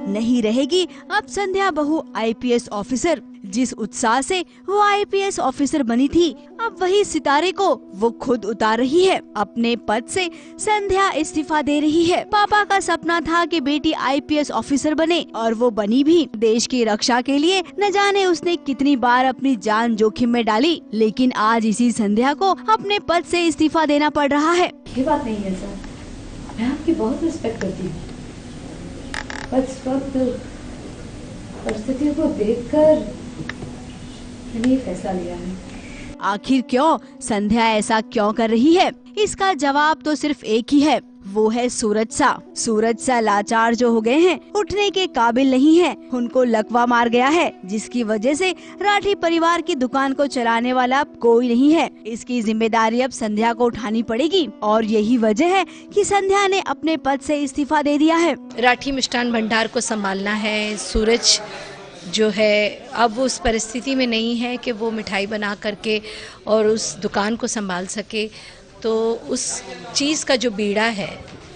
नहीं रहेगी अब संध्या बहू आईपीएस ऑफिसर। जिस उत्साह से वो आईपीएस ऑफिसर बनी थी, अब वही सितारे को वो खुद उतार रही है। अपने पद से संध्या इस्तीफा दे रही है। पापा का सपना था कि बेटी आईपीएस ऑफिसर बने और वो बनी भी। देश की रक्षा के लिए न जाने उसने कितनी बार अपनी जान जोखिम में डाली, लेकिन आज इसी संध्या को अपने पद से इस्तीफा देना पड़ रहा है। ये बात नहीं है सर, मैं आपकी बहुत रिस्पेक्ट करती हूँ, पर इस वक्त परिस्थितियों को देखकर मैंने ये फैसला लिया है। आखिर क्यों संध्या ऐसा क्यों कर रही है? इसका जवाब तो सिर्फ एक ही है, वो है सूरज सा। सूरज सा लाचार जो हो गए हैं, उठने के काबिल नहीं है। उनको लकवा मार गया है, जिसकी वजह से राठी परिवार की दुकान को चलाने वाला अब कोई नहीं है। इसकी जिम्मेदारी अब संध्या को उठानी पड़ेगी और यही वजह है कि संध्या ने अपने पद से इस्तीफा दे दिया है। राठी मिष्ठान भंडार को संभालना है। सूरज जो है अब उस परिस्थिति में नहीं है कि वो मिठाई बना करके और उस दुकान को संभाल सके, तो उस चीज़ का जो बीड़ा है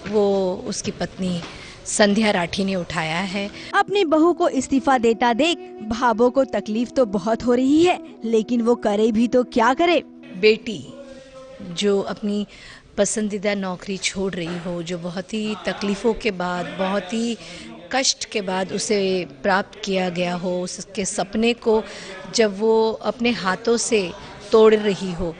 वो उसकी पत्नी संध्या राठी ने उठाया है। अपनी बहू को इस्तीफा देता देख भाभो को तकलीफ तो बहुत हो रही है, लेकिन वो करे भी तो क्या करे। बेटी जो अपनी पसंदीदा नौकरी छोड़ रही हो, जो बहुत ही तकलीफ़ों के बाद, बहुत ही कष्ट के बाद उसे प्राप्त किया गया हो, उसके सपने को जब वो अपने हाथों से तोड़ रही हो,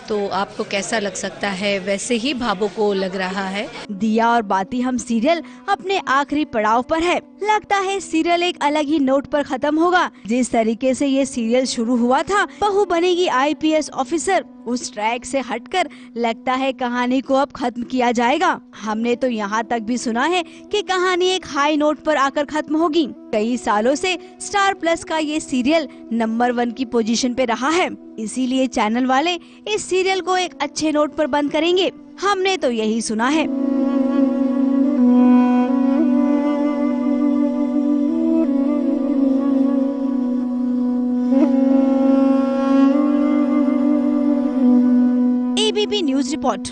तो आपको कैसा लग सकता है? वैसे ही भाभो को लग रहा है। दिया और बाती हम सीरियल अपने आखिरी पड़ाव पर है। लगता है सीरियल एक अलग ही नोट पर खत्म होगा। जिस तरीके से ये सीरियल शुरू हुआ था, बहू बनेगी आईपीएस ऑफिसर, उस ट्रैक से हटकर लगता है कहानी को अब खत्म किया जाएगा। हमने तो यहाँ तक भी सुना है कि कहानी एक हाई नोट पर आकर खत्म होगी। कई सालों से स्टार प्लस का ये सीरियल नंबर 1 की पोजीशन पे रहा है, इसीलिए चैनल वाले इस सीरियल को एक अच्छे नोट पर बंद करेंगे। हमने तो यही सुना है। ABP news report.